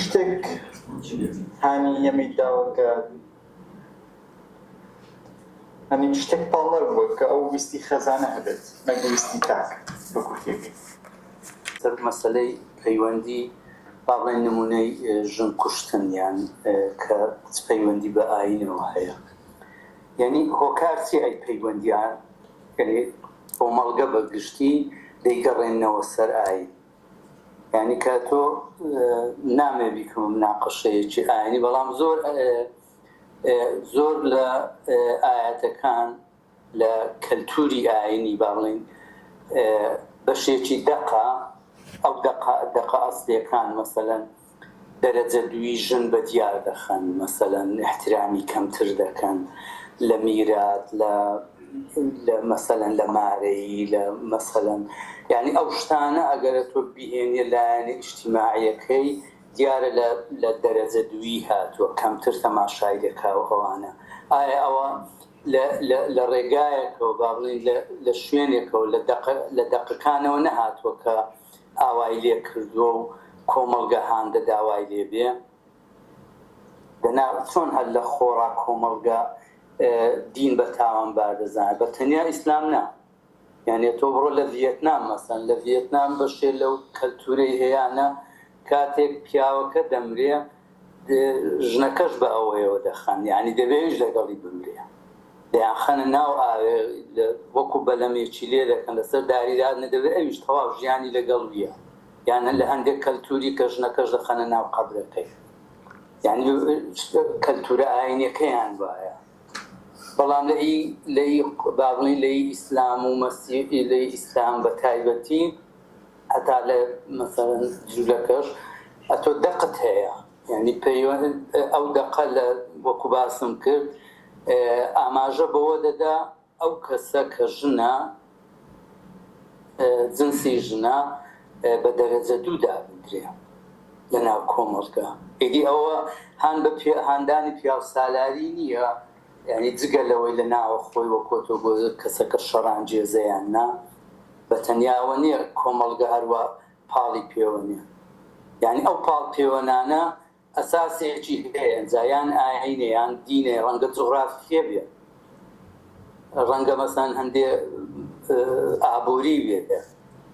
شتێک هانی ئەمەی داوە کە هەمین شتێک پاڵەر بووە کە ئەو ویستی خەزانە هەبێت نەک ویستی تاک بە کورتێکی سەر مەسەلەی پەیوەندی با بڵێن نمونەی ژن کوشتن یان کە پەیوەندی بە ئاینەوە هەیە یعنی هۆکار چی ئەی پەیوەندیان بۆ مەڵگە بە گشتی دەیگەڕێنەوە سەر ئاین یعنی کە تۆ نامێ بیکەم ناقەشەیەکی ئاینی بەڵام زۆر لە ئاەتەکان لە کەلتوری ئاینی با بڵێن بەشێکی دەقا ئەو دەقا ئەسلیەکان مەسەلەن دەرەجە دوی ژن بە دیار دەخەن مەسەلەن احترامی کەمتر دەکەن لە میرات لە مەسەلەن لە مارەیی لە مەسەلەن یعنی ئەو شتانە ئەگەرە تۆ بهێنێ لایەنە ئیجتیماعیەکەی دیارە لە دەرەجە دوی هاتووە کەمتر تەماشای دەکاوە ئەوانە ئایا ئەوە لە ڕێگایەکەوە با بڵێن لە شوێنێکەوە لە دەقەکانەوە نەهاتووە کە ئاوای لێ کردووە و کۆمەڵگە هاندە داوای لێ بێ چۆن هەر لە خۆڕا کۆمەڵگە دین بە تاوانبار دەزانێت بە تەنیا ئیسلام نا یعنی تۆ بڕۆ لە ڤیەتنام مەسەن لە ڤیەتنام بەشێ لەو کەلتورەی هەیەە کاتێک پیاوەکە دەمرێ ژنەکەش بە ئەوەیەوە دەخەن یعنی دەبێش لەگەڵی بمرێ دەیان خەنە ناو ئاوێ وەکو بەلەمێکی لێ دەکەن لەسەر داریداد نەدەبێت ئەویش تەواو ژیانی لەگەڵ ویە یانە لە هەندێک کەلتوری کە ژنەکەش دەخەنە ناو قەبرەکەی یعنی کەلتورە ئاینیەکەیان وایە بەڵام با بڵێن لەی ئیسلام و مەسیحی لەی ئیسلام بە تایبەتی هەتا لە مەسەڵەن جوولەکەش ئەتۆ دەقت هەیە یعنی ئەو دەقە لە وەکو باسم کرد ئاماژە بەوە دەدا ئەو کەسە کە ژنە جنسی ژنە بە دەرەجە دوودا بگرێ لە ناو کۆمەڵگە ئیدی ئەوە هاندانی پیاو سالاری نییە یعنی جگە لەوەی لە ناوە خۆی وەکۆتۆ بۆ کەسەکە شەڕان جێزەیان نا بە تەنیاوە نییە کۆمەڵگە هەروە پاڵی پێوە نیە یعنی ئەو پاڵ پێوەنانە ئەساسێکی هەیە جایان ئاینەیان دینێ ڕەنگە جوغرافیە بێ ڕەنگە مەسەن هەندێ ئابووری بێتە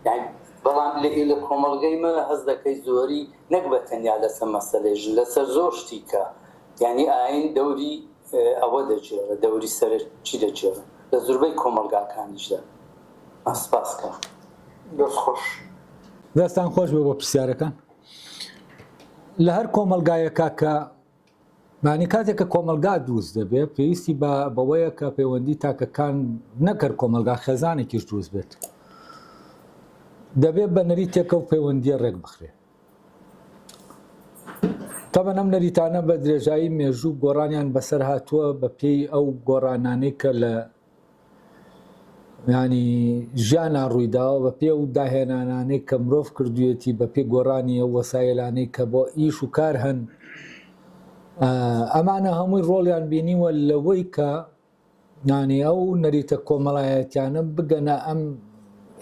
یعنی بەڵام لە کۆمەڵگەی مە هەز دەکەی زۆری نەک بە تەنیا لەسەر مەسەلەی ژن لەسەر زۆر شتی کە یعنی ئاین دەوری ئەوە دەجێڕە دەوری سەرچی دەجێڕە لە زۆربەی کۆمەلگاکانیشدا ئەسپاسکە دەست خۆش دەستان خۆش بێ بۆ پرسیارەکان لە هەر کۆمەلگایەکە کە معنی کاتێک کە کۆمەلگا دروست دەبێت پێویستی بەوەیە کە پەیوەندی تاکەکان نەکرد کۆمەلگا خێزانێکیش دروست بێت دەبێت بە نەریتێکە و پەیوەندیە ڕێک بخرێ تەبەن ئەم نەریتانە بە درێژایی مێژوو گۆڕانیان بەسەر هاتووە بە پێی ئەو گۆڕانانەی کە لە ینی ژیانە ڕوویداوە بە پێ و داهێنانانەی کە مرۆڤ کردوێتی بە پێ گۆڕانی ئەو وەسایلانەی کە بۆ ئیش و کار هەن ئەمانە هەمووی ڕۆڵیان بینیوە لەوەی کە نانی ئەو نەریتە کۆمەڵایەتیانە بگەنە ئەم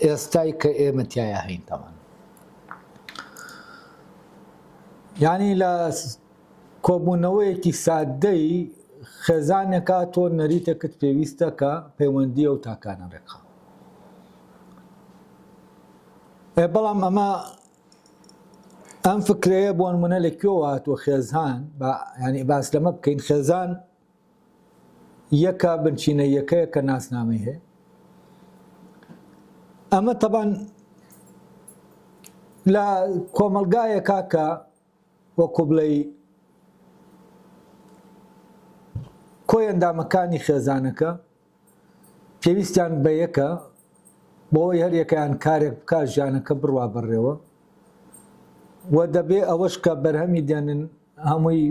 ئێستای کە ئێمە تایە هەین تەمان یعنی لە کۆبوونەوەیەکی سادەی خێزانێکا تۆ نەریتێکت پێویستە کە پەیوەندی ئەو تاکانە ڕێکخە بەڵام ئەم فکرەیە بۆ نمونە لەکوێوە هاتووە خێزان ینی باس لەمە بکەین خێزان یەکە بنچینە یەکەیە کە ناسنامەی هەیە ئەمە تەبان لە کۆمەلگایەکە کە وەکو بڵێ کۆی ئەندامەکانی خێزانەکە پێویستیان بە یەکە بۆی هەر یەکەیان کارێک بکە ژیانەکە بڕوا بڕێوە و دەبێ ئەوەش کە بەرهەمی دێنن هەمووی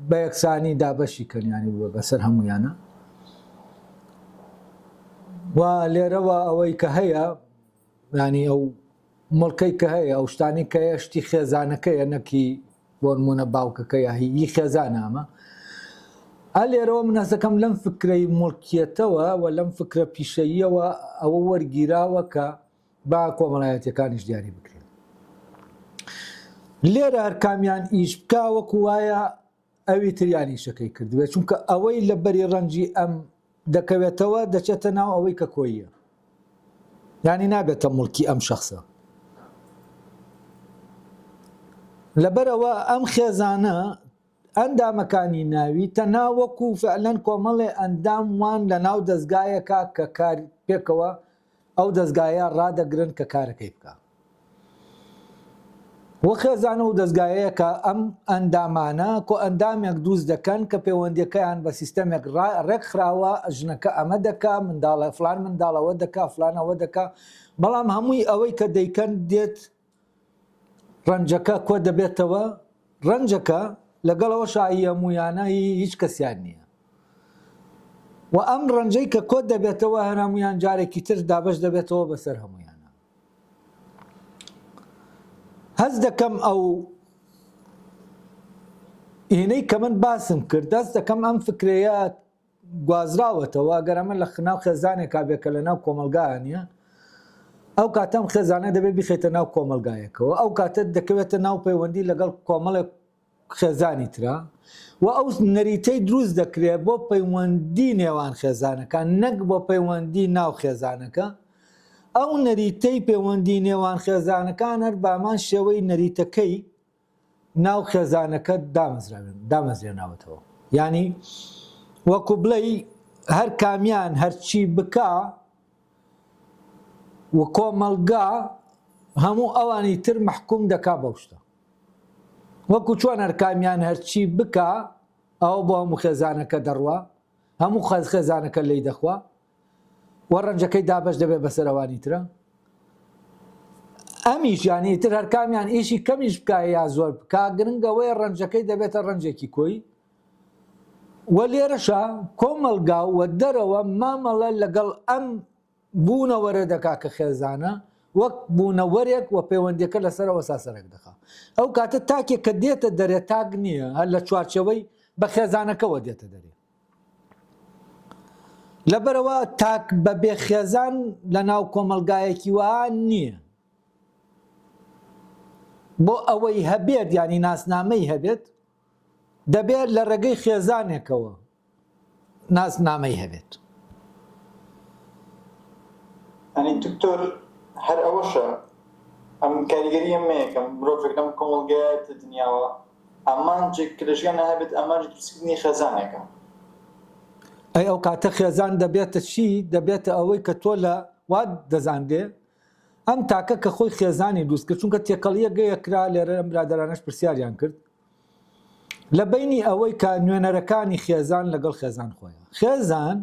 بە یەکسانی دابەشی کەنیانی بووە بەسەر هەمویانە و لێرەوە ئەوەی کە هەیە ینی ئەو مڵکەی کە هەیە ئەو شتانی کە هەیەشتی خێزانەکەیە نەکی بۆ نمونە باوکەکەی هی خێزانە ئەمە لێرەوە من هەست دەکەم لەم فکرەی مڵکیەتەوە و لەم فکرە پیشەییەوە ئەوە وەرگیراوە کە با کۆمەڵایەتیەکانیش دیاری بکرێن لێرە هەر کامیان ئیش بکا وەکو وایە ئەوی تریانی شەکەی کردوێت چونکە ئەوەی لە بەری ڕەنجی ئەم دەکەوێتەوە دەچێتە ناو ئەوەی کە کۆیە یعنی نابێتە مڵکی ئەم شخصە لەبەرەوە ئەم خێزانە ئەندامەکانی ناوی تەناوەکو فعلەن کۆمەڵێ ئەندام وان لە ناو دەستگایەکە کە کار پێکەوە ئەو دەستگایە ڕادەگرن کە کارەکەی بکە وە خێزانە و دەستگایەکە ئەم ئەندامانە کۆ ئەندامێک دروست دەکەن کە پەیوەندیەکەیان بە سیستەمێک ڕێکخراوە ژنەکە ئەمە دەکا منداڵە فلان منداڵەوە دەکا فلانەوە دەکا بەڵام هەمووی ئەوەی کە دەیکەن دێت ڕەنجەکە کۆ دەبێتەوە ڕەنجەکە لەگەڵەوە شایی هەمویانە هیچ کەسیان نییە و ئەم ڕەنجەی کە کۆ دەبێتەوە هەر هەمویان جارێکی تر دابش دەبێتەوە بەسەر هەمویانە هەز دەکەم ئەو ئینەی کە من باسم کرد دەست دەکەم ئەم فکرەیە گوازراوەتەوە ئەگەر ئەمە لە ناو خێزانێکا بێکە لە ناو کۆمەلگایانە ئەو کاتەم خێزانە دەبێت بخێتە ناو کۆمەلگایەکەوە ئەو کاتە دەکەوێتە ناو پەیوەندی لەگەڵ کۆمەڵێک خێزانی ترا و ئەو نەریتەی دروست دەکرێت بۆ پەیوەندی نێوان خێزانەکان نەک بۆ پەیوەندی ناو خێزانەکە ئەو نەریتەی پەیوەندی نێوان خێزانەکان هەر بامان شێوەی نەریتەکەی ناو خێزانەکە دامەزرێناوەتەوە یعنی وەکو بڵێی هەر کامیان هەرچی بکا و کۆمەلگا هەموو ئەوانی تر مەحکوم دەکا بەو شتە وەکو چۆن هەر کامیان هەرچی بکا ئەوە بۆ هەموو خێزانەکە دەڕوا هەموو خێزانەکە لی دەخوا و ڕەنجەکەی دابش دەبێت بەسەرەوانی ترە ئەمیش یانی تر هەر کامیان ئیشی کەمیش بکە یا زۆر بکا گرنگەوەی ڕەنجەکەی دەبێتە ڕەنجێکی کۆی وە لێرەشە کۆمەلگا و دەرەوە مامەڵە لەگەڵ ئەم بوونەوەرە دەکا کە خێزانە وەک بوونەوەرێک و پەیوەندیەکە لەسەرەوە ساسەرێک دەخا ئەو کاتە تاکێک کە دێتە دەرێ تاک نییە هەر لە چوارچەوەی بە خێزانەکەەوە دێتە دەرێ لەبەرەوە تاک بە بێ خێزان لە ناو کۆمەلگایەکی وان نییە بۆ ئەوەی هەبێت ینی ناسنامەی هەبێت دەبێت لە ڕێگەی خێزانێکەوە ناسنامەی هەبێت ئەنی دکتۆر هەر ئەوەشە ئەم کاریگەری ئەمەیەکەم مرۆڤێک لەم کۆمەلگایەتە دنیاوە ئەمانجێک کە لە ژیانە هەبێت ئەمانج دروستکردنی خێزانێکە ئەی ئەو کاتە خێزان دەبێتە چی دەبێتە ئەوەی کە تۆ لە وات دەزاندێ ئەم تاکە کە خۆی خێزانی دروست کرد چونکە تێکەڵیە گەیەکرا لێرە ئەم برادەرانەش پرسیاریان کرد لە بینی ئەوەی کە نوێنەرەکانی خێزان لەگەڵ خێزان خۆیان خێزان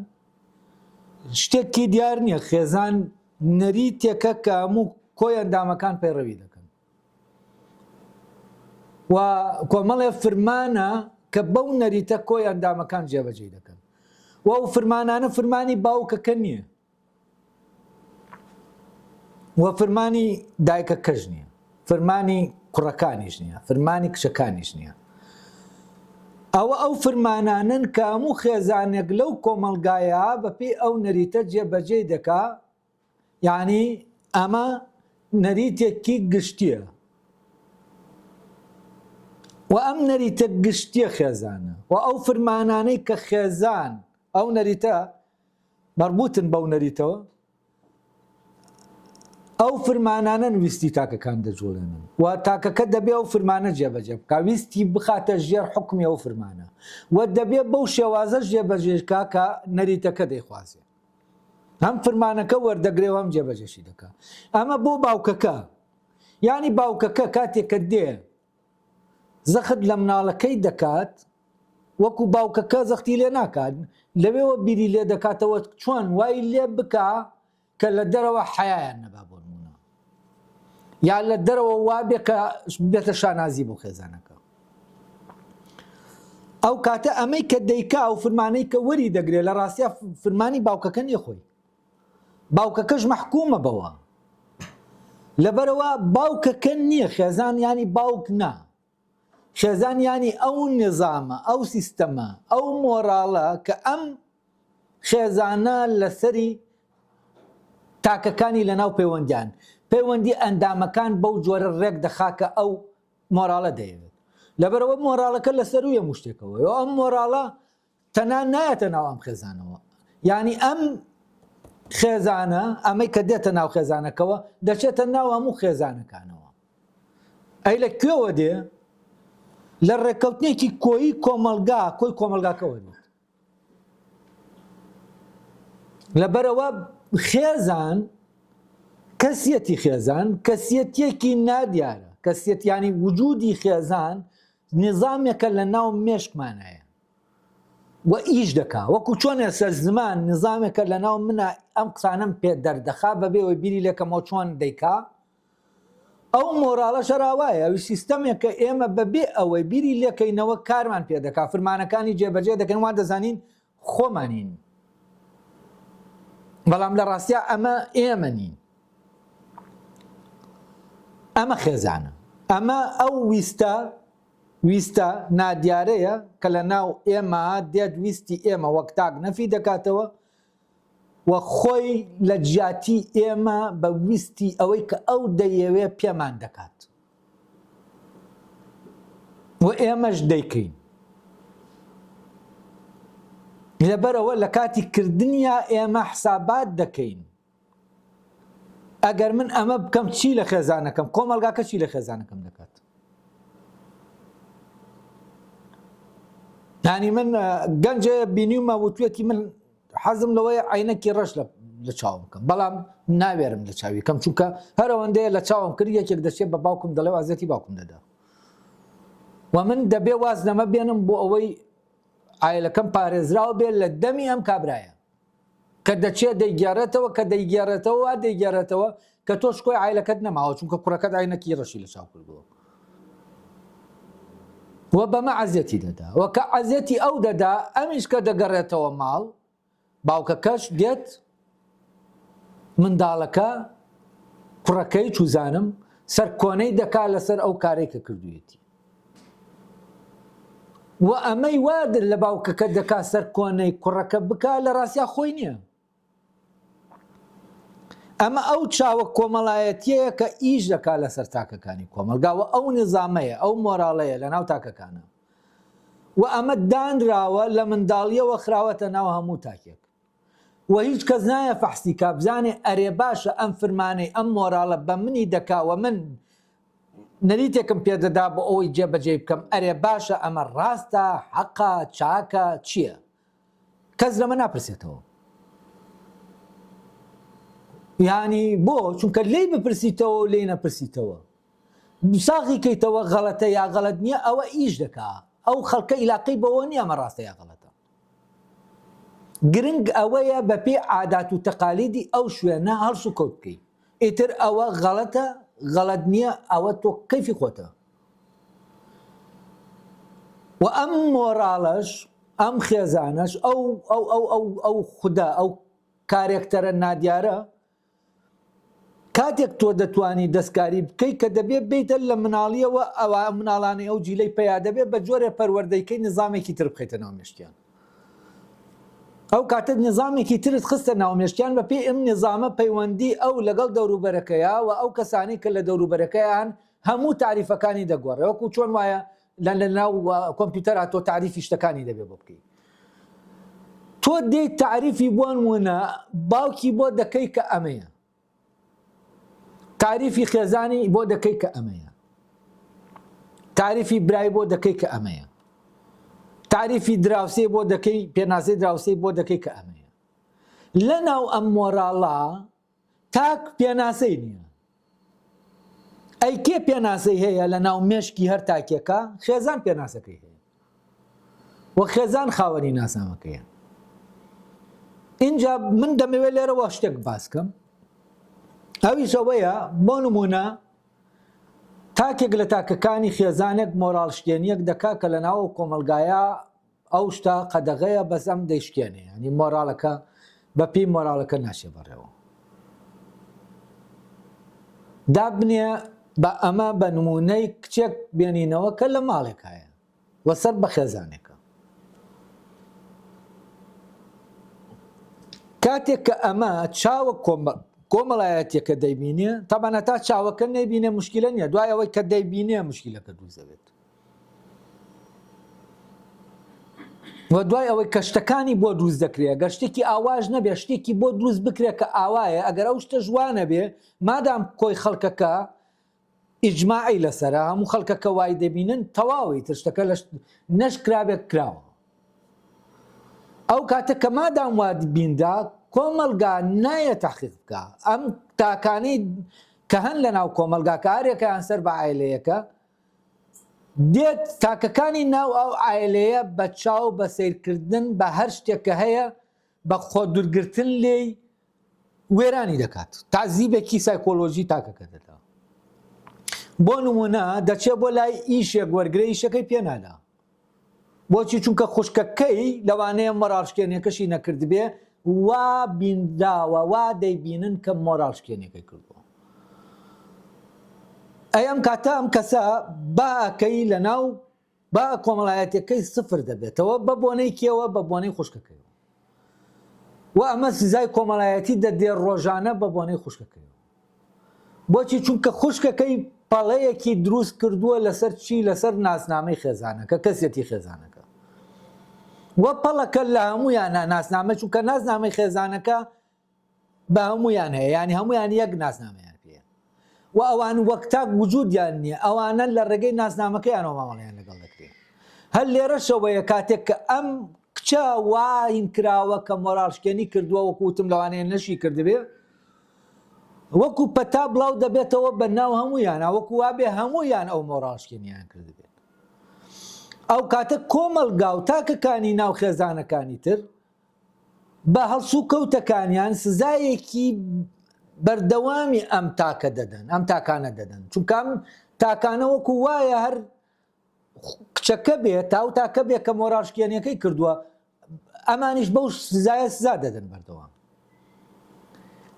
شتێکی دیار نییە خێزان نەریتێکە کە هەموو کۆی ئەندامەکان پەیڕەوی دەکەن و کۆمەڵێ فرمانە کە بەو نەریتە کۆی ئەندامەکان جێبەجێ دەکەن و ئەو فرمانانە فرمانی باوکەکە نییە و فرمانی دایکەکەش نییە فەرمانی کوڕەکانیش نییە فەرمانی کچەکانیش نییە ئەو فەرمانانن کە هەموو خێزانێک لەو کۆمەلگایە بەپێی ئەو نەریتە جێبەجێ دەکا یعنی ئەمە نەریتێکی گشتیە و ئەم نەریتە گشتیە خێزانە و ئەو فەرمانانەی کە خێزان ئەو نەریتە مەربوطن بەو نەریتەوە ئەو فرمانانە نوویستی تاکەکان دەجوڵێنن و تاکەکە دەبێ ئەو فرمانە جێبەجێ بکە ویستی بخاتە ژێر حکمی ئەو فرمانە و دەبێ بەو شێوازە جێبەجێکا کە نەریتەکە دەیخوازێ هەم فرمانەکە وەردەگرێەوە هەم جێبەجێشی دەکات ئەمە بۆ باوکەکە یعنی باوکەکە کاتێککە دێ زەخت لە مناڵەکەی دەکات وەکو باوکەکە زەختی لێ ناکات لەوێەوە بیری لێ دەکاتەوە چۆن وای لێ بکە کە لە دەرەوە حەیایان نەبا بۆ نمونە یا لە دەرەوە وابێ کە بێتە شانازی بۆ خێزانەکە ئەو کاتە ئەمەی کە دەیکا و فرمانەی کە وەری دەگرێت لە ڕاستیا فرمانی باوکەکە نیە خۆی باوکەکەش مەحکومە بەوە لەبەرەوە باوکەکە نییە خێزان ینی باوک نا خێزان ینی ئەو نظامە ئەو سیستەمە ئەو مۆراڵە کە ئەم خێزانە لەسەری تاکەکانی لە ناو پەیوەندیان پەیوەندی ئەندامەکان بەو جۆرە ڕێک دەخاکە ئەو مۆراڵە دەیەوێت لەبەرەوە مۆراڵەکە لەسەرویە مشتێکەوە ئەم مۆراڵە تەنان نایەتە ناو ئەم خێزانەوە یعنی ئەم خێزانە ئەمەی کە دێتە ناو خێزانەکەەوە دەچێتە ناو هەموو خێزانەکانەوە ئەی لە کوێوە دێ لە ڕێککەوتنێکی کۆی کۆمەلگاکەوە دێت لەبەرەوە خێزان کەسیەتی خێزان کەسیەتێکی نادیارە کەسیەتیانی وجودی خێزان نظامێکە لە ناو مێشکمانایە و ئیش دەکا وەکو چۆنێ سەر زمان نظامێکە لە ناو منە ئەم قسانم پێ دەردەخا بەبێەوەی بیری لێکەمەوە چۆن دەیکا ئەو مۆراڵە شەراوایە ئەوی سیستەمێکە ئێمە بەبێ ئەوەی بیری لێکەینەوە کارمان پێ دەکا فرمانەکانی جێبەجێ دەکەن وان دەزانین خۆمانین بەڵام لە ڕاستیا ئەمە ئێمە نین ئەمە خێزانە ئەمە ئەو ویستە نادیارەیە کە لە ناو ئێمە دێت ویستی ئێمە وەک تاک نەفی دەکاتەوە و خۆی لە جیاتی ئێمە بە ویستی ئەوەی کە ئەو دەیەوێ پێمان دەکات و ئێمەش دەیکەین لەبەرەوە لە کاتی کردنیا ئێمە حسابات دەکەین ئەگەر من ئەمە بکەم چی لە خێزانەکەم کۆمەلگاکە چی لە خێزانەکەم دەکات یعنی من گەنجێ بینیمە وتوێتی من حەزم لەوەیە عینەکی ڕەش لە چاوم بکەم بەڵام ناوێرم لە چاوی کەم چونکە هەر ئەوەندەیە لە چاوم کرد یەکێک دەچێت بە باوکم دەڵێ ئازێتی باوکم دەدا و من دەبێ واز نەمە بێنم بۆ ئەوەی ئایلەکەم پارێزراوە بێت لە دەمی ئەم کابرایە کە دەچێت دەیگێڕێتەوە کە دەیگێڕێتەوە کە تۆش کۆی ئایلەکەت نەماوە چونکە کوڕەکەت عینەکی ڕەشی لە چاو کردووە و بەمە عەزێتی دەدا و کە عەزێتی ئەو دەدا ئەمیش کە دەگەڕێتەوە ماڵ باوکەکەش دێت منداڵەکە کوڕەکەی چوزانم سەر کۆنەی دەکا لەسەر ئەو کارێک کە کردوویەتی و ئەمەی وادر لە باوکەکە دەکا سەر کۆنەی کوڕەکە بکا لە ڕاستیا خۆی نییە ئەمە ئەو چاوە کۆمەڵایەتیەیە کە ئیش دەکا لەسەر تاکەکانی کۆمەلگاوە ئەو نظامەیە ئەو مۆراڵەیە لە ناو تاکەکانە و ئەمە دانراوە لە منداڵیەوە خراوەتە ناو هەموو تاکێک و هیچ کەس نایە فەحسی کا بزانێ ئەرێ باشە ئەم فرمانەی ئەم مۆراڵە بە منی دەکاوە من نەریتێکم پێدەدا بۆ ئەوەی جێبەجێ بکەم ئەرێ باشە ئەمە ڕاستە حەقا چاکە چییە کەس لەمە ناپرسێتەوە یعنی بۆ چونکە لێی بپرسیتەوە و لێی نەپرسیتەوە ساغی کەیتەوە غەڵەتە یا غەڵەت نییە ئەوە ئیش دەکا ئەو خەڵکە ئیلاقەی بەوە نییە ئەمە ڕاستە یا غەڵەتە گرنگ ئەوەیە بە پێی عادات و تەقالیدی ئەو شوێنە هەڵس و کەوت بکەیت ئیتر ئەوە غەڵەتە غەڵەت نییە ئەوە تۆ کەیفی خۆتە و ئەم مۆراڵەش ئەم خێزانەش ئەو خوددا ئەو کارێکتەرە نادیارە کاتێک تۆ دەتوانی دەستکاری بکەیت کە دەبێت بیتە لە مناڵیەوە ئەوە مناڵانەی ئەو جیلەی پیا دەبێت بە جۆرێ پەروەردەیکەی نظامێکی تر بخیتە ناو مێشکیان ئەو کاتت نظامێکی ترت خستە ناو مێشکیان بە پێی ئەم نظامە پەیوەندی ئەو لەگەڵ دەوروبەرەکەیە و ئەو کەسانی کە لە دەوروبەرەکەیان هەموو تاریفەکانی دەگۆڕێ وەکو چۆن وایە لە ناو کۆمپیوتەرا تۆ تاریفی شتەکانی دەبێت بۆ بکەیت تۆ دەیت تعریفی بۆ نمونە باوکی بۆ دەکەی کە ئەمەیە تعریفی خێزانی بۆ دەکەی کە ئەمەیە تعریفی برای بۆ دەکەی کە ئەمەیە تعریفی دراوسێ بۆ دەکەی پێناسەی دراوسەی بۆ دەکەی کە ئەمەیە لە ناو ئەم مۆراڵە تاک پێناسەی نییە ئەی کێ پێناسەی هەیە لە ناو مێشکی هەر تاکێکە خێزان پێناسەکەی هەیە و خێزان خاوەنی ناسنامەکەیە اینجا من دەمەوێت لێرەوە شتێک باسکەم ئەویشەوەیە بۆ نمونە تاکێک لە تاکەکانی خێزانێک مۆراڵ شتێنیەک دەکا کە لە ناو کۆمەلگایە ئەو شتا قەدەغەیە بەس ئەم دەیشکێنێ ینی مۆراڵەکە بە پێی مۆراڵەکە ناشێ بەڕێوە دابنێ بە ئەمە بە نمونەی کچێک بێنینەوە کە لە ماڵێک هەیە وەسەر بە خێزانێکە کاتێک کە ئەمە چاوە کۆمەڵایەتێکە دەیبینێ تابانە تا چاوەکە نەیبینێ مشکلە نییە دوای ئەوەی کە دەیبینێ مشکلەکە دروست و دوای ئەوەی کە شتەکانی بۆ دروست دەکرێت گەر شتێکی ئاواژ نەبێ شتێکی بۆ دروست بکرێت کە ئاوایە ئەگەر ئەو شتە جوانە بێ مادام کۆی خەڵکەکە ئیجماعی لەسەرە هەموو خەڵکەکە وای دەبینن تەواوی تر شتەکە لە نەشکرابێت کراوە ئەو کاتە کە مادام وا بیندا کۆمەلگا نایە تەحقیق بکە ئەم تاکانەی کە هەن لە ناو کۆمەلگاکە هەرێکیان سەر بە عایلەیەکە دێت تاکەکانی ناو ئەو عایلەیە بە چاو بە سیرکردن بە هەر شتێککە هەیە بە خۆ دوورگرتن لێی وێرانی دەکات تازیبێکی سایکۆلۆژی تاکەکە دەدا بۆ نمونە دەچێت بۆ لای ئیشێک وەرگرە ئیشەکەی پێنادا بۆچی چونکە خوشکەکەی لەوانەیە مۆراڵشکێنێکەشی نەکردبێ وا بینداوە وا دەیبینن کە مۆراڵشکێنێکەکەی کردووە ئەم کاتە ئەم کەسە باکەی لە ناو با کۆمەڵایەتەکەی سفر دەبێتەوە بە بۆنەی کێوە بە بۆنەی خوشکەکەی و ئەمە سزای کۆمەڵایەتی دەدێ ڕۆژانە بە بۆنەی خوشکەکەی بۆچی چونکە خوشکەکەی پەڵەیەکی دروست کردووە لەسەر چی لەسەر ناسنامەی خێزانەکە کەسێتی خێزانەکە وە پەڵەکە لە هەمویانە ناسنامە چونکە ناسنامەی خێزانەکە بە هەمویان هەیە ینی هەمویان یەک ناسنامەیان پێ و ئەوان وەکتاک وجودیان نییە ئەوانە لە ڕێگەی ناسنامەکەیانەوە ماوەڵیان لەگەڵ دەکرێت هەر لێرەشەوەیە کاتێک کە ئەم کچە واین کراوە کە مۆراڵشکێنی کردووە وەکوتم لەوانەیە نەشی کردبێ وەکو پەتا بڵاو دەبێتەوە بە ناو هەمویانە وەکو وابێ هەمویان ئەو مۆراڵشکێنیان کردبێت ئەو کاتە کۆمەلگا و تاکەکانی ناو خێزانەکانی تر بە هەڵسوو کەوتەکانیان سزایەکی بەردەوامی ئەم تاکە دەدەن ئەم تاکانە دەدەن چونکە ئەم تاکانە وەکو وایە هەر کچەکە بێت تا و تاکە بێت کە مۆراڵشکێنیەکەی کردووە ئەمانیش بەو سزایە سزا دەدەن بەردەوام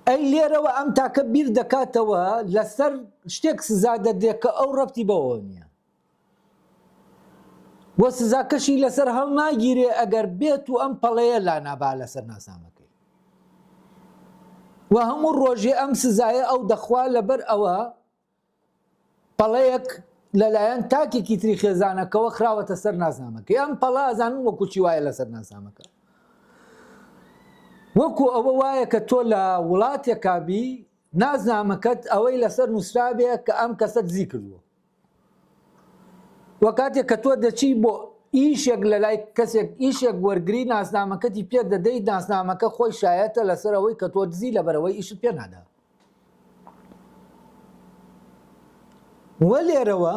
ئەی لێرەوە ئەم تاکە بیر دەکاتەوە لەسەر شتێک سزا دەدێت کە ئەو ڕەبتی بەوە نییە وە سزاکەشی لەسەر هەڵ ناگیرێ ئەگەر بێت و ئەم پەڵەیە لا نابا لەسەر ناسامەکەی و هەموو ڕۆژێ ئەم سزایە ئەو دەخوا لەبەر ئەوە پەڵەیەک لەلایەن تاکێکی تری خێزانەکەەوە خراوەتە سەر ناسنامەکەی ئەم پەڵە ئەزانن وەکو چی وایە لەسەر ناسنامەکە وەکو ئەوە وایە کە تۆ لە وڵاتێکا بی ناسنامەکەت ئەوەی لەسەر نووسرابێ کە ئەم کەسە دزی کردووە وە کاتێک کە تۆ دەچی بۆ ئیشێک لە لای کەسێک ئیشێک وەرگری ناسنامەکەتی پێ دەدەی ناسنامەکە خۆی شایەتە لەسەر ئەوەی کە تۆ دزی لەبەرەوەی ئیشت پێ نادا وە لێرەوە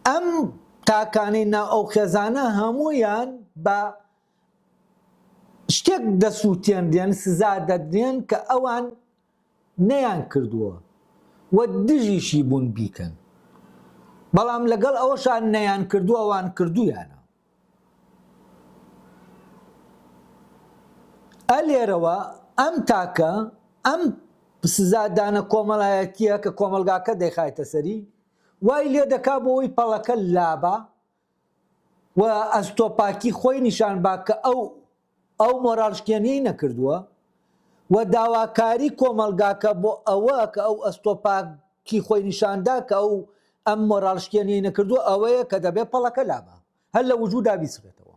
ئەم تاکانەی ناو ئەو خێزانە هەمویان بە شتێک دەسووتێندێن سزا دەدێن کە ئەوان نەیان کردووە و دژیشی بوون بیکەن بەڵام لەگەڵ ئەوەشان نەیان کردووە ئەوان کردویانە ئەلێرەوە ئەم تاکە ئەم سزادانە کۆمەڵایەتیە کە کۆمەلگاکە دەیخایتە سەری وای لێ دەکا بۆەوەی پەڵەکە لابە و ئەستۆپاکی خۆی نیشان با کە ئەو مۆراڵشکێنەی نەکردووە و داواکاری کۆمەلگاکە بۆ ئەوە کە ئەو ئەستۆپاکی خۆی نیشاندا کە ئەم مۆراڵشکێنەی نەکردووە ئەوەیە کە دەبێت پەڵەکە لابە هەر لە وجودا بیسرێتەوە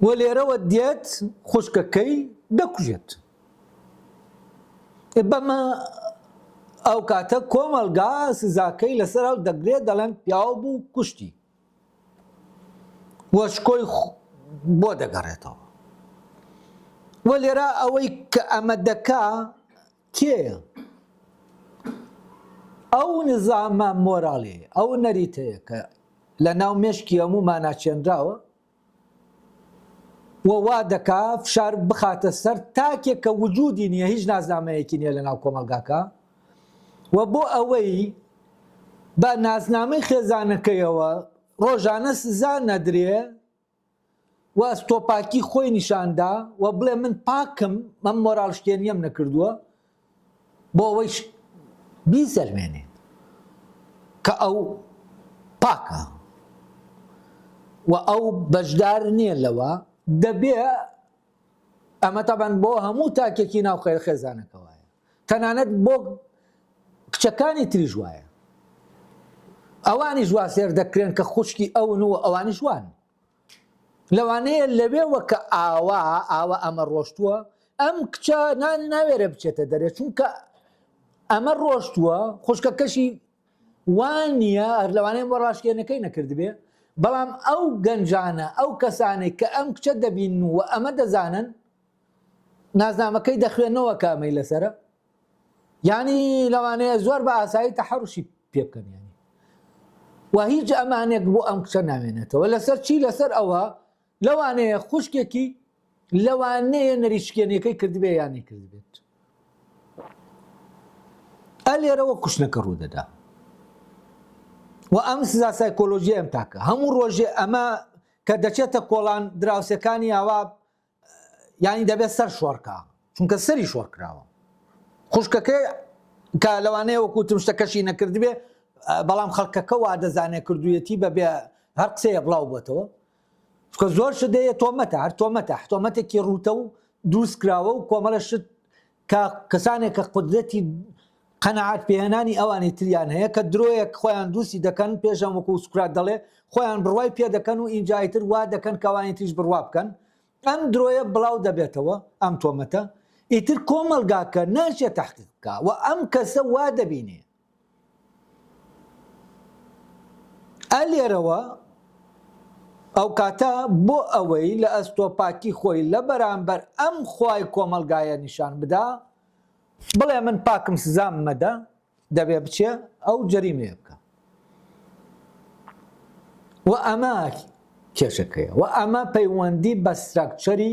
و لێرەوە دێت خوشکەکەی دەکوژێت بەمە ئەو کاتە کۆمەلگا سزاکەی لەسەر هەڵ دەگرێت دەڵێن پیاوە بوو کوشتی وەشکۆی بۆ دەگەڕێتەوە وە لێرە ئەوەی کە ئەمە دەکا کێیە ئەو نظامە مۆراڵێ ئەو نەریتەیە کە لە ناو مێشکی هەموومان ناچێنراوە وا دەکا فشار بخاتە سەر تاکێک کە وجودی نییە هیچ ناسنامەیەکی نییە لە ناو کۆمەلگاکە و بۆ ئەوەی بە ناسنامەی خێزانەکەیەوە ڕۆژانە سزا نەدرێ و ئەستۆپاکی خۆی نیشاندا و بڵێ من پاکم من مۆراڵشکێنیم نەکردووە بۆ ئەوەی بیزەلمێنێ کە ئەو پاکە و ئەو بەشدار نییە لەوە دەبێ ئەمە تەبەن بۆ هەموو تاکێکی ناو خێزانەکە وایە، تەنانەت بۆ کچەکانی تریژ وایە، ئەوانی ژوا سێر دەکرێن کە خوشکی ئەون و ئەوانی جوان لەوانەیە لەوێوە کە ئاوا ئەمە ڕۆشتووە ئەم کچە ناوێرە بچێتە دەرێ چونکە ئەمە ڕۆشتووە خوشکەکەشی وانە لەوانەیە بۆ ڕاشکێنەکەی نەکردبێ، بەڵام ئەو گەنجانە ئەو کەسانێک کە ئەم کچە دەبین و ئەمە دەزانن نازنامەکەی دەخوێنەوە کە ئەمەی لەسرە، یعنی لەوانەیە زۆر بە ئاسایی تەحەڕوشی پێ بکەن یانی و هیچ ئەمانێک بۆ ئەم کچە نامێنێتەوە لەسەر چی لەسەر ئەوە لەوانەیە خوشکێکی لەوانەیە نەریشکێنەکەی کردبێ یانی کردبێت ئەلێرەوە کوشتنەکە ڕوودەدا و ئەم سزا سایکۆلۆژی ئەم تاکە هەموو ڕۆژێ ئەمە کە دەچێتە کۆڵان دراوسەکانی ئاوا ینی دەبێت سەر شۆڕکە چونکە سەری شۆڕ کراوە خوشکەکەی کە لەوانەیە وەکوتم شتەکەشی نەکردبێ بەڵام خەڵکەکە وا دەزانێت کردوویەتی بەبێ هەر قسەیە بڵاو بێتەوە چکە زۆر شدەیە تۆمەتە هەر تۆمەتێکی ڕوتە و دروست کراوە و کۆمەڵە شت کە کەسانێک کە قودرەتی قەنەعات پێهێنانی ئەوانی تریان هەیە کە درۆیەک خۆیان دووسی دەکەن پێشەم وەکو سوکرات دەڵێ خۆیان بڕوای پێ دەکەن و ئینجایتر وا دەکەن کەوانی تریش بڕوا بکەن ئەم درۆیە بڵاو دەبێتەوە ئەم تۆمەتە ئیتر کۆمەلگاکە ناچێت تەحقیق بکە و ئەم کەسە وا دەبینێ ئەلێرەوە ئەو کاتە بۆ ئەوەی لە ئەستۆپاکی خۆی لە بەرامبەر ئەم خوای کۆمەلگایە نیشان بدا بڵێ من پاکم سزام مەدە دەبێ بچێ ئەو جەریمەیە بکە و ئەمە کێشەکەیە و ئەمە پەیوەندی بە ستراکچەری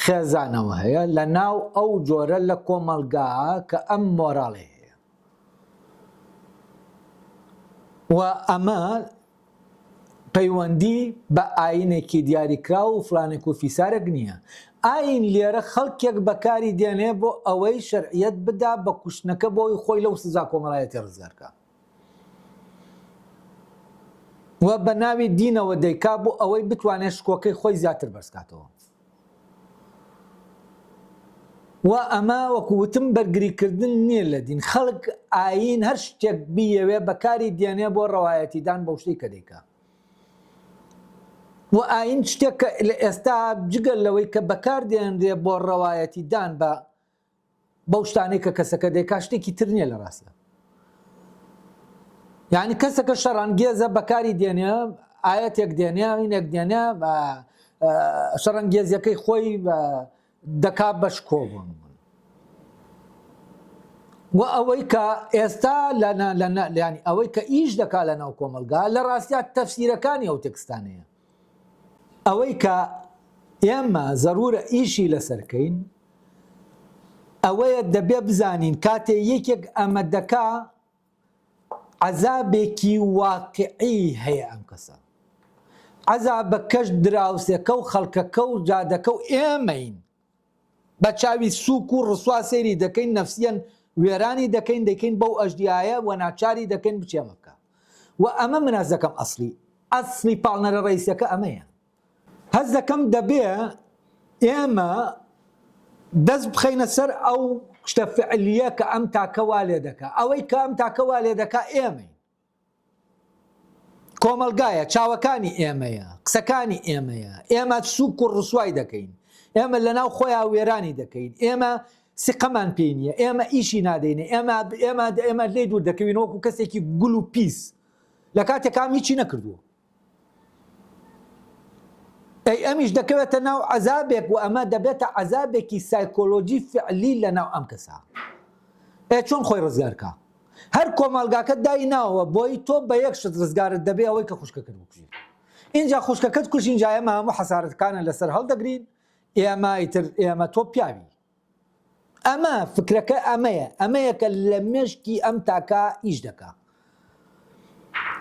خێزانەوە هەیە لە ناو ئەو جۆرە لە کۆمەلگا کە ئەم مۆراڵێ هەیە و ئەمە پەیوەندی بە ئاینێکی دیاریکرا و فلانێک و فیسارێک نییە ئاین لێرە خەڵکێک بەکاری دێنێ بۆ ئەوەی شەرعیەت بدا بە کوشتنەکە بۆی خۆی لەو سزا کۆمەڵایەتی ڕزگارکە و بە ناوی دینەوە دەیکا بۆ ئەوەی بتوانێت شکۆکەی خۆی زیاتر بەرزکاتەوە و ئەمە وەکووتم بەرگریکردن نییە لە دین خەڵک ئاین هەر شتێک بیەوێ بەکاری دێنێ بۆ ڕەوایەتیدان بەو شتەی کە دەیکا و ئاین شتێک لە ئێستا جگەل لەوەی کە بەکار دێنرێ بۆ ڕەوایەتیدان بە بەو شتانەی کە کەسەکە دەیکا شتێکی تر نییە لە ڕاستە یعنی کەسەکە شەڕانگێزە بەکاری دێنێ ئاەتێک دێنێ ئینێک دێنێ شەڕانگێزیەکەی خۆی دەکا بەشکۆبوون و ئەوەی کە ئێستا ینی ئەوەی کە ئیش دەکا لە ناو کۆمەلگا لە ڕاستیات تەفسیرەکانی ئەو تێکستانەیە ئەوەی کە ئێمە زەرورە ئیشی لەسەرکەین ئەوەیە دەبێ بزانین کاتێ یەکێک ئەمە دەکا عەزابێکی واقعی هەیە ئەم کەسە عەزابە کەش دراوسێکە و خەڵکەکە و جادەکە و ئێمەین بە چاوی سووک و ڕسوا سەیری دەکەین نەفسیەن وێرانی دەکەین بەو ئەژدیایە و ناچاری دەکەین بچێمە بکە و ئەمە مناز دەکەم ئەسلی پاڵنەرە ڕئیسەکە ئەمەیە هەز دەکەم دەبێ ئێمە دەست بخەینە سەر ئەو شتە فعلیە کە ئەم تاکەوا لێ دەکا ئەوەی کە ئەم تاکەوا لێ دەکا ئێمەین کۆمەلگایە چاوەکانی ئێمەیە قسەکانی ئێمەیە ئێمە سووک و ڕسوای دەکەین ئێمە لەناو خۆیان وێرانی دەکەین ئێمە سقەمان پێی نییە ئێمە ئیشی نادەینێ ئێمە لێ دوور دەکەوین وەکو کەسێکی گوڵ و پیس لە کاتێکام هیچی نەکردووە ئەی ئەمیش دەکەوێتە ناو عەزابێک و ئەمە دەبێتە عەزابێکی سایکۆلۆجی فعلی لە ناو ئەم کەسە چۆن خۆی ڕزگارکە هەر کۆمەلگاکە دایناوە بۆی تۆ بە یەک شت ڕزگارت دەبێ ئەوەی کە خوشکەکەت بکوژیت اینجا خوشکەکەت کوژ اینجا ئێمە هەموو حەسارەتەکانە لەسەر هەڵدەگرین ئێمە تۆ پیاوی ئەمە فکرەکە ئەمەیە کە لە مێشکی ئەم تاکە ئیش دەکا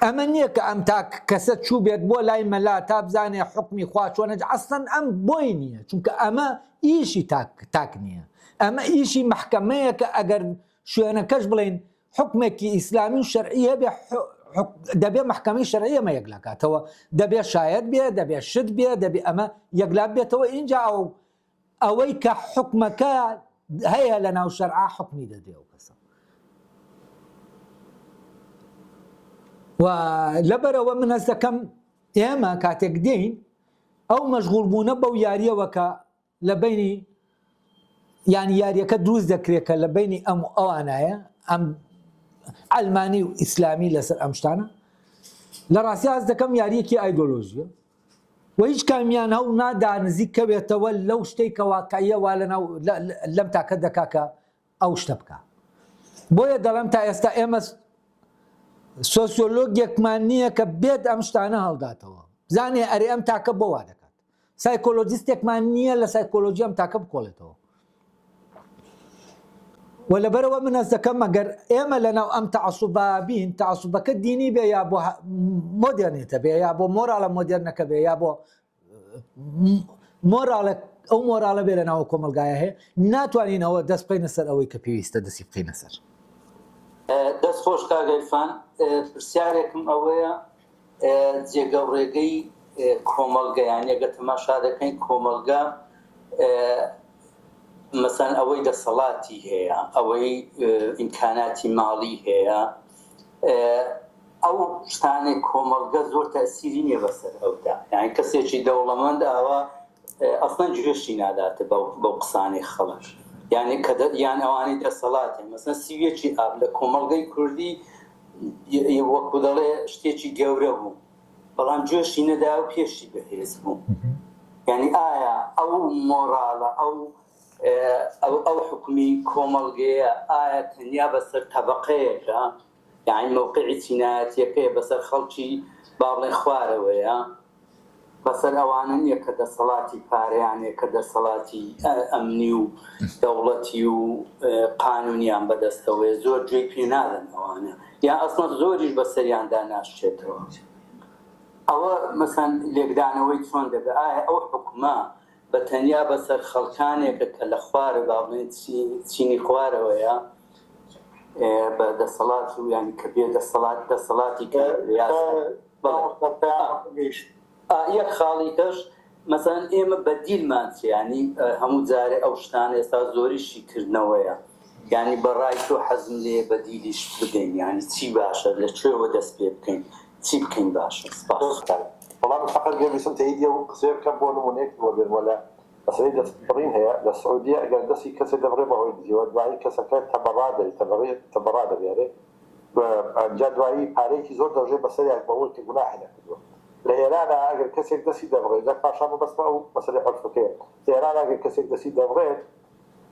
ئەمە نییە کە ئەم تاک کەسە چوو بێت بۆ لای مەلا تا بزانێ حکمی خوا چۆنە ئەسڵەن ئەم بۆی نییە چونکە ئەمە ئیشی تاک نییە ئەمە ئیشی محکەمەیە کە ئەگەر شوێنەکەش بڵێن حکمێکی ئیسلامی و شەرعی هەبێ دەبێ محکەمەی شەرعیە ئەمە یەکلاکاتەوە دەبێ شاید بێ دەبێ شت بێ دەبێ ئەمە یەکلاب بێتەوە اینجا ئەوەی کە حکمەکە هەیە لە ناو شەرعا حکمی دەدێ و کەسە و لەبەرەوە من هەست دەکەم ئێمە کاتێک دێین ئەو مەشغوڵبوونە بەو یاریەوە کە لە بینی یانی یاریەکە دروست دەکرێت کە لە بینی ئەم ئەوانایە ئەم ئەلمانی و ئیسلامی لەسەر ئەم شتانە لە ڕاستی هەست دەکەم یاریەکی ئایدۆلۆژیە و هیچ کامیان هەوڵ نادا نزیک کەوێتەوە لەو شتێک کە واقعیە وا لەم تاکە دەکا کە ئەو شتە بکە بۆیە دەڵێم تا ئێستا ئێمە سۆسیۆلۆگێکمان نییە کە بێت ئەم شتانە هەڵداتەوە بزانێ ئەرێ ئەم تاکە بۆ وا دەکات سایکۆلۆجیستێکمان نییە لە سایکۆلۆژی ئەم تاکە بکۆڵێتەوە و لەبەرەوە من هەست دەکەم ئەگەر ئێمە لەناو ئەم تەعەسوبا بین تەعەسوبەکە دینی بێ یا بۆ مۆدێرنێتە بێ یا بۆ مۆراڵە مۆدێرنەکە بێ یا بۆ مۆراڵە ئەو مۆراڵە بێ لەناو کۆمەلگایە هەیە ناتوانینەوە دەست بکەینە سەر ئەوەی کە پێویستە دەستی بکەینە سەر دەست خۆش کاگەیفان پرسیارێکم ئەوەیە جێگە و ڕێگەی کۆمەلگە یان ئەگەر تەماشا دەکەین کۆمەلگا مەسەن ئەوەی دەسەڵاتی هەیە ئەوەی ئیمکاناتی ماڵی هەیە ئەو شتانێک کۆمەلگە زۆر تەسیری نییە بەسەر ئەودا یان کەسێکی دەوڵەمەند ئاوا ئەسڵەن گوێشی ناداتە بەو قسانەی خەڵک یان ئەوانەی دەسەڵاتێ مەسەن سیوێکی ئاب لە کۆمەلگەی کوردی وەکو دەڵێ شتێکی گەورە بوو بەڵام گوێشی نەدا و پێشی بەهێز بوو یعنی ئایا ئەو مۆراڵە ئەو حکومی کۆمەلگەیە ئایا تەنیا بەسەر تەبەقەیەکە یعنی موقعی چینایەتیەکەیە بەسەر خەڵکی باڵێ خوارەوەیە بەسەر ئەوانە نییە کە دەسەڵاتی پارەیانێ کە دەسەڵاتی ئەمنی و دەوڵەتی و قانونیان بەدەستەوەی زۆر گوێی پێ نادەن ئەوانە یان ئەسڵەن زۆریش بەسەریاندا ناشتێتەوە ئەوە مەسەن لێکدانەوەی چۆن دەبێت ئایا ئەو حکومە بە تەنیا بەسەر خەڵکانێکە کە لە خوارە باڵێن چینی خوارەوەیە بە دەسەڵات و ینی کە بێ دەسەڵاتی یەک خاڵی کەش مەسەن ئێمە بەدیلمان ینی هەموو جارێ ئەو شتان ئێستا زۆریشی کردنەوەیە ینی بەڕای تۆ حەزم لێ بەدیلیش بدەین ینی چی باشە لە کوێوە دەست پێ بکەین چی بکەین باشە والله فقط قبل تهيدية وقصير كم بون ونيك ولا مسألة دستبرين هي السعودية قال دسي كسر دبرين بهويدي ودواعي كسر كان تبرادة يعني وجدواعي باريكي زور درجة بس يعني بقول كجناح هنا لإيران أجر كسر دسي دبرين ذاك عشان بس ما هو مسألة حرفكية إيران أجر كسر دسي دبرين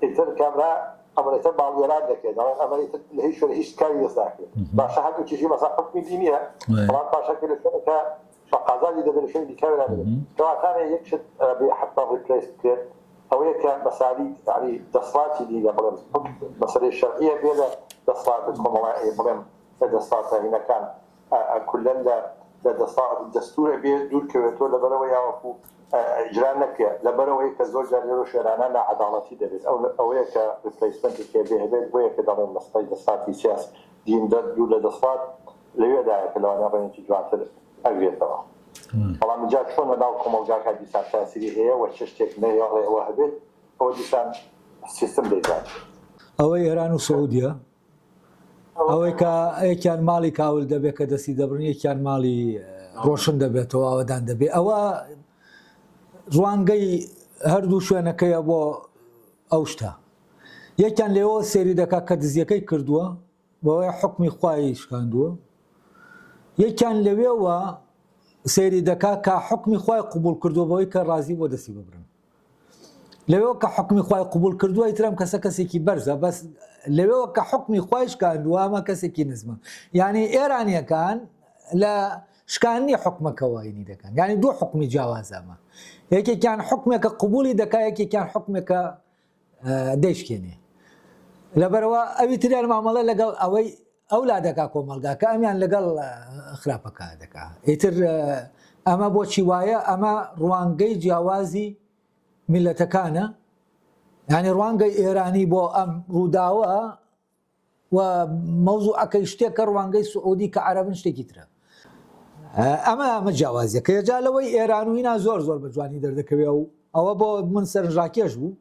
إنتر كاملا أمر يتبع إيران ذاك يعني أمر لهيش ولهيش كاري يساعد باش حد يجي مثلا حكم دينية طبعا باش كل الشركة فقازالي دبلشين بكامل هذا كما كان يكشف بحتى ريبليس كثير أو هيك مسالي يعني دصلاتي دي قبل مسألة الشرعية بين دصلات الكومالية بين دصلات هنا كان كلنا دصلات الدستور بين دول كويتو لبروي يعرفوا إجرانك لبروي كزوج جاليرو شرانا عدالتي دبس أو هيك ريبليسمنت كبير هبل وهيك دارين مسألة دصلات سياس دين دول دصلات ليوداع كلام أنا بين تجوان أجريتها. والله من جات شلون ناو كومالجا كادي سان تأثيري هي وششتك نيا واحد هو دي سان سيستم ديزاين. أو إيران وسعودية أو كان مالي كاول دبي كدسي دبرني كان مالي روشن دبيت أو دان دبي أو روانجي هردو شو أنا كي أبو أوشتا يكان ليو سيري دكا كدزي كي كردوا وهو حكمي خوايش كان دوا يكان ليو سيري دكا كحكمي خواي قبول كردوا بوي كرازي ودسي ببرن لو كحكمي خواي قبول كردوا يترم كسكسي كي برزه بس لو كحكمي خوايش كان وما كسكي نزمه يعني ايرانيا كان لا شكاني حكمك وايني ده كان يعني دو حكمي جوازه ما هيك كان حكمك قبولي دكا هيك كان حكمك ديش كيني لبروا ابي تري المعامله لقال اوي اولادك كومالغا كاميان لقال خرابك دكا يتر اما بوشي وايا اما روانغي جوازي ملتكانا يعني روانغي إيراني بو أم روداوة و مەوزوعەکە شتێکە ڕوانگەی سعودی کە عەرەبن شتێکی ترە. ئەمە جیاوازیەکە جالەوەی ئێران و هینا زۆر بە جوانی دەردەکەوێ و ئەوە بۆ من سەرنجڕاکێش بوو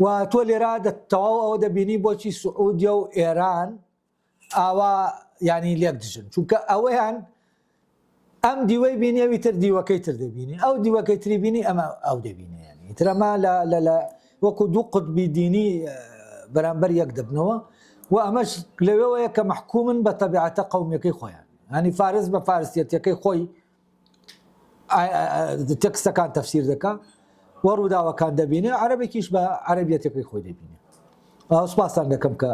و تۆ لێرە تەواو ئەوە دەبینی بۆچی سعودیە و ئێران ئاوا ینی لێک دژن چونکە ئەوەیان ئەم دیوەی بینێوی تر دیوەکەی تر دەبینی ئەو دیوەکەی تری بینی ئەمە ئەو دەبینێ ینی ترەما لە وەکو دوو قوتبی دینی بەرامبەر یەک دەبنەوە و ئەمەش لەوەیە کە محکومن بە تەبیعەتە قەومەکەی خۆیان ینی فارس بە فارسیەتەکەی خۆی تێکستەکان تەفسیر دەکا وە ڕووداوەکان دەبینێ عەرەبێکیش بە عەرەبیەتەکەی خۆی دەبینێ. سوپاسان دەکەم کە